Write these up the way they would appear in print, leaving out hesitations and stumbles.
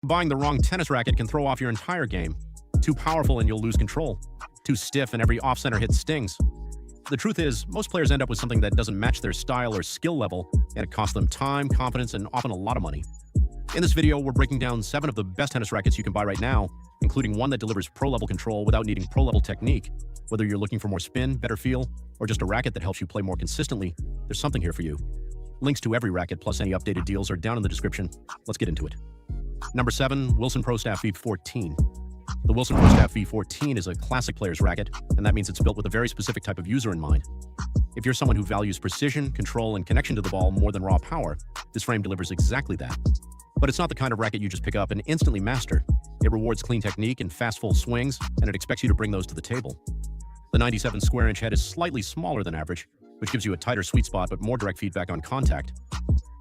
Buying the wrong tennis racket can throw off your entire game. Too powerful and you'll lose control. Too stiff and every off-center hit stings. The truth is, most players end up with something that doesn't match their style or skill level, and it costs them time, confidence, and often a lot of money. In this video, we're breaking down 7 of the best tennis rackets you can buy right now, including one that delivers pro-level control without needing pro-level technique. Whether you're looking for more spin, better feel, or just a racket that helps you play more consistently, there's something here for you. Links to every racket plus any updated deals are down in the description. Let's get into it. Number 7, Wilson Pro Staff V14. The Wilson Pro Staff V14 is a classic player's racket, and that means it's built with a very specific type of user in mind. If you're someone who values precision, control, and connection to the ball more than raw power, this frame delivers exactly that. But it's not the kind of racket you just pick up and instantly master. It rewards clean technique and fast full swings, and it expects you to bring those to the table. The 97 square inch head is slightly smaller than average, which gives you a tighter sweet spot but more direct feedback on contact.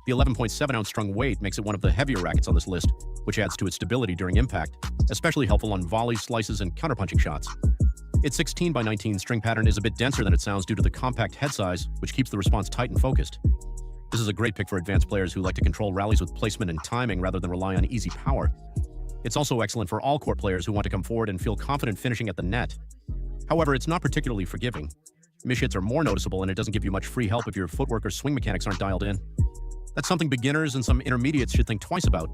The 11.7 ounce strung weight makes it one of the heavier rackets on this list, which adds to its stability during impact, especially helpful on volleys, slices, and counterpunching shots. Its 16 by 19 string pattern is a bit denser than it sounds due to the compact head size, which keeps the response tight and focused. This is a great pick for advanced players who like to control rallies with placement and timing rather than rely on easy power. It's also excellent for all court players who want to come forward and feel confident finishing at the net. However, it's not particularly forgiving. Miss hits are more noticeable, and it doesn't give you much free help if your footwork or swing mechanics aren't dialed in. That's something beginners and some intermediates should think twice about.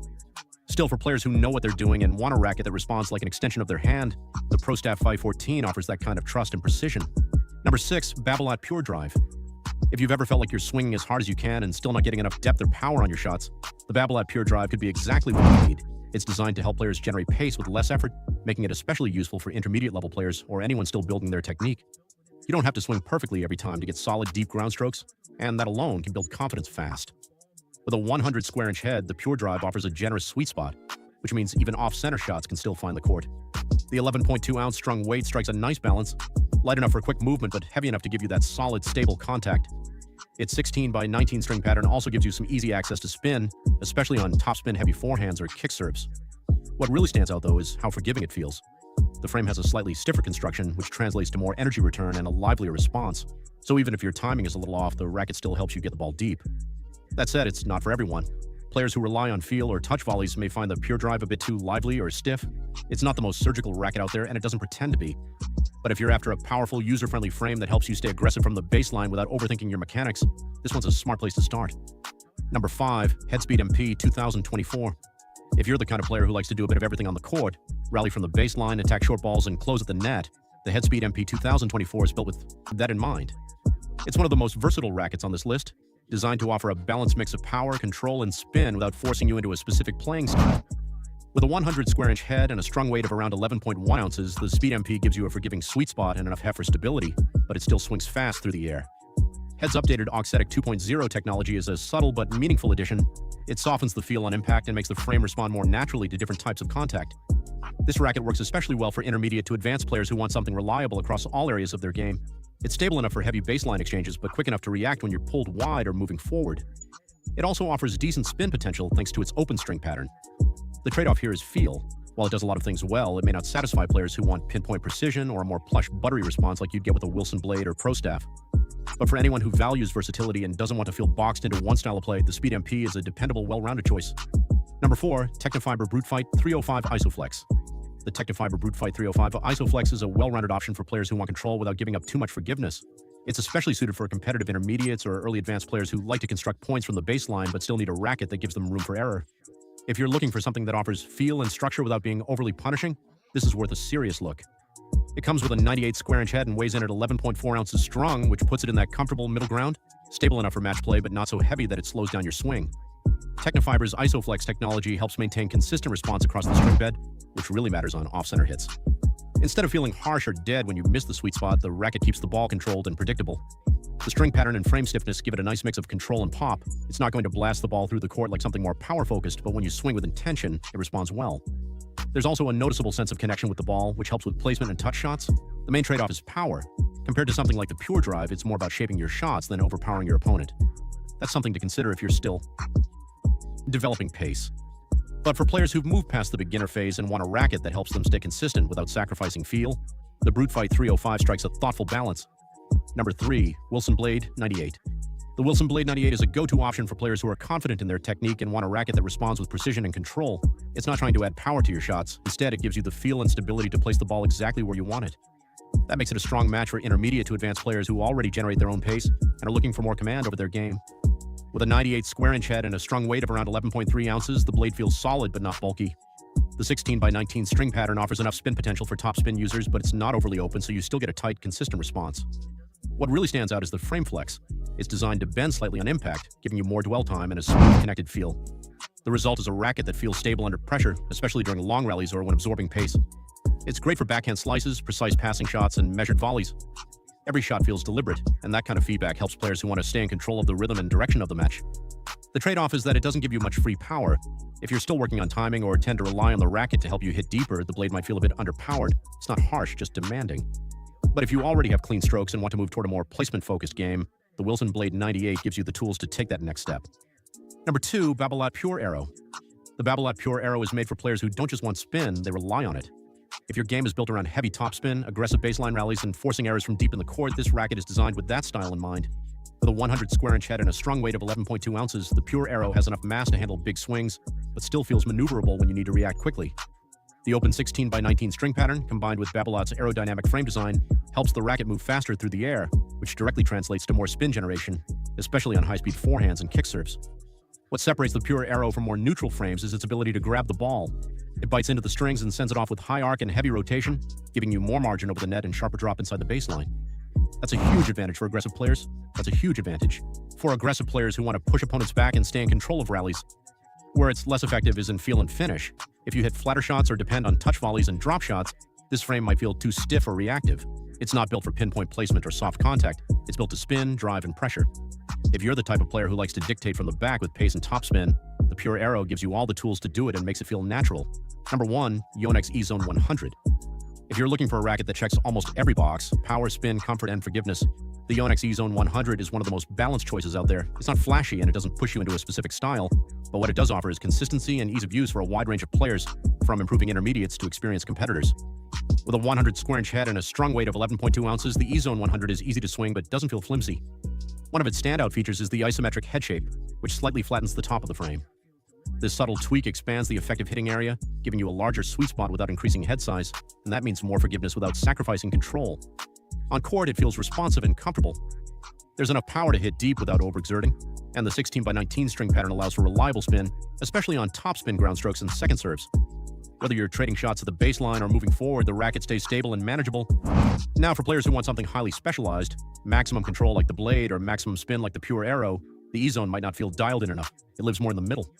Still, for players who know what they're doing and want a racket that responds like an extension of their hand, the Pro Staff V14 offers that kind of trust and precision. Number 6, Babolat Pure Drive. If you've ever felt like you're swinging as hard as you can and still not getting enough depth or power on your shots, the Babolat Pure Drive could be exactly what you need. It's designed to help players generate pace with less effort, making it especially useful for intermediate-level players or anyone still building their technique. You don't have to swing perfectly every time to get solid, deep ground strokes, and that alone can build confidence fast. With a 100 square inch head, the Pure Drive offers a generous sweet spot, which means even off-center shots can still find the court. The 11.2 ounce strung weight strikes a nice balance, light enough for quick movement but heavy enough to give you that solid, stable contact. Its 16 by 19 string pattern also gives you some easy access to spin, especially on topspin heavy forehands or kick serves. What really stands out, though, is how forgiving it feels. The frame has a slightly stiffer construction, which translates to more energy return and a livelier response. So even if your timing is a little off, the racket still helps you get the ball deep. That said, it's not for everyone. Players who rely on feel or touch volleys may find the Pure Drive a bit too lively or stiff. It's not the most surgical racket out there, and it doesn't pretend to be. But if you're after a powerful, user-friendly frame that helps you stay aggressive from the baseline without overthinking your mechanics, this one's a smart place to start. Number 5, Headspeed MP 2024. If you're the kind of player who likes to do a bit of everything on the court, rally from the baseline, attack short balls, and close at the net, the Headspeed MP 2024 is built with that in mind. It's one of the most versatile rackets on this list, designed to offer a balanced mix of power, control, and spin without forcing you into a specific playing style. With a 100 square inch head and a strung weight of around 11.1 ounces, the Speed MP gives you a forgiving sweet spot and enough heft for stability, but it still swings fast through the air. Head's updated Auxetic 2.0 technology is a subtle but meaningful addition. It softens the feel on impact and makes the frame respond more naturally to different types of contact. This racket works especially well for intermediate to advanced players who want something reliable across all areas of their game. It's stable enough for heavy baseline exchanges, but quick enough to react when you're pulled wide or moving forward. It also offers decent spin potential thanks to its open string pattern. The trade-off here is feel. While it does a lot of things well, it may not satisfy players who want pinpoint precision or a more plush, buttery response like you'd get with a Wilson Blade or Pro Staff. But for anyone who values versatility and doesn't want to feel boxed into one style of play, the Speed MP is a dependable, well-rounded choice. Number 4, Technifiber Brute Fight 305 Isoflex. The Technifiber Brute Fight 305 Isoflex is a well-rounded option for players who want control without giving up too much forgiveness. It's especially suited for competitive intermediates or early advanced players who like to construct points from the baseline but still need a racket that gives them room for error. If you're looking for something that offers feel and structure without being overly punishing, this is worth a serious look. It comes with a 98 square inch head and weighs in at 11.4 ounces strung, which puts it in that comfortable middle ground, stable enough for match play but not so heavy that it slows down your swing. Technifiber's Isoflex technology helps maintain consistent response across the string bed, which really matters on off-center hits. Instead of feeling harsh or dead when you miss the sweet spot, the racket keeps the ball controlled and predictable. The string pattern and frame stiffness give it a nice mix of control and pop. It's not going to blast the ball through the court like something more power-focused, but when you swing with intention, it responds well. There's also a noticeable sense of connection with the ball, which helps with placement and touch shots. The main trade-off is power. Compared to something like the Pure Drive, it's more about shaping your shots than overpowering your opponent. That's something to consider if you're still developing pace. But for players who've moved past the beginner phase and want a racket that helps them stay consistent without sacrificing feel, the Brute Fight 305 strikes a thoughtful balance. Number 3, Wilson Blade 98. The Wilson Blade 98 is a go-to option for players who are confident in their technique and want a racket that responds with precision and control. It's not trying to add power to your shots. Instead, it gives you the feel and stability to place the ball exactly where you want it. That makes it a strong match for intermediate to advanced players who already generate their own pace and are looking for more command over their game. With a 98 square-inch head and a strung weight of around 11.3 ounces, the blade feels solid but not bulky. The 16x19 string pattern offers enough spin potential for top spin users, but it's not overly open, so you still get a tight, consistent response. What really stands out is the frame flex. It's designed to bend slightly on impact, giving you more dwell time and a smooth, connected feel. The result is a racket that feels stable under pressure, especially during long rallies or when absorbing pace. It's great for backhand slices, precise passing shots, and measured volleys. Every shot feels deliberate, and that kind of feedback helps players who want to stay in control of the rhythm and direction of the match. The trade-off is that it doesn't give you much free power. If you're still working on timing or tend to rely on the racket to help you hit deeper, the blade might feel a bit underpowered. It's not harsh, just demanding. But if you already have clean strokes and want to move toward a more placement-focused game, the Wilson Blade 98 gives you the tools to take that next step. Number 2, Babolat Pure Arrow. The Babolat Pure Arrow is made for players who don't just want spin, they rely on it. If your game is built around heavy topspin, aggressive baseline rallies, and forcing errors from deep in the court, this racket is designed with that style in mind. With a 100 square-inch head and a strung weight of 11.2 ounces, the Pure Arrow has enough mass to handle big swings, but still feels maneuverable when you need to react quickly. The open 16x19 string pattern, combined with Babolat's aerodynamic frame design, helps the racket move faster through the air, which directly translates to more spin generation, especially on high-speed forehands and kick serves. What separates the Pure Arrow from more neutral frames is its ability to grab the ball. It bites into the strings and sends it off with high arc and heavy rotation, giving you more margin over the net and sharper drop inside the baseline. That's a huge advantage for aggressive players. That's a huge advantage for aggressive players who want to push opponents back and stay in control of rallies. Where it's less effective is in feel and finish. If you hit flatter shots or depend on touch volleys and drop shots, this frame might feel too stiff or reactive. It's not built for pinpoint placement or soft contact. It's built to spin, drive, and pressure. If you're the type of player who likes to dictate from the back with pace and topspin, the Pure Arrow gives you all the tools to do it and makes it feel natural. Number 1, Yonex E-Zone 100. If you're looking for a racket that checks almost every box, power, spin, comfort, and forgiveness, the Yonex E-Zone 100 is one of the most balanced choices out there. It's not flashy and it doesn't push you into a specific style, but what it does offer is consistency and ease of use for a wide range of players, from improving intermediates to experienced competitors. With a 100 square-inch head and a strung weight of 11.2 ounces, the E-Zone 100 is easy to swing but doesn't feel flimsy. One of its standout features is the isometric head shape, which slightly flattens the top of the frame. This subtle tweak expands the effective hitting area, giving you a larger sweet spot without increasing head size, and that means more forgiveness without sacrificing control. On court, it feels responsive and comfortable. There's enough power to hit deep without overexerting, and the 16x19 string pattern allows for reliable spin, especially on topspin ground strokes and second serves. Whether you're trading shots at the baseline or moving forward, the racket stays stable and manageable. Now, for players who want something highly specialized, maximum control like the blade or maximum spin like the Pure Arrow, the E-Zone might not feel dialed in enough. It lives more in the middle.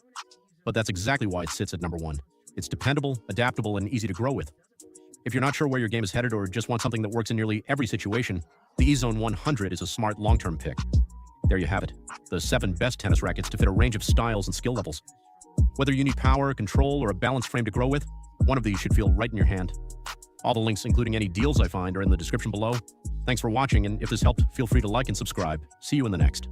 But that's exactly why it sits at number 1. It's dependable, adaptable, and easy to grow with. If you're not sure where your game is headed or just want something that works in nearly every situation, the E-Zone 100 is a smart long-term pick. There you have it, the 7 best tennis rackets to fit a range of styles and skill levels. Whether you need power, control, or a balanced frame to grow with, one of these should feel right in your hand. All the links, including any deals I find, are in the description below. Thanks for watching, and if this helped, feel free to like and subscribe. See you in the next.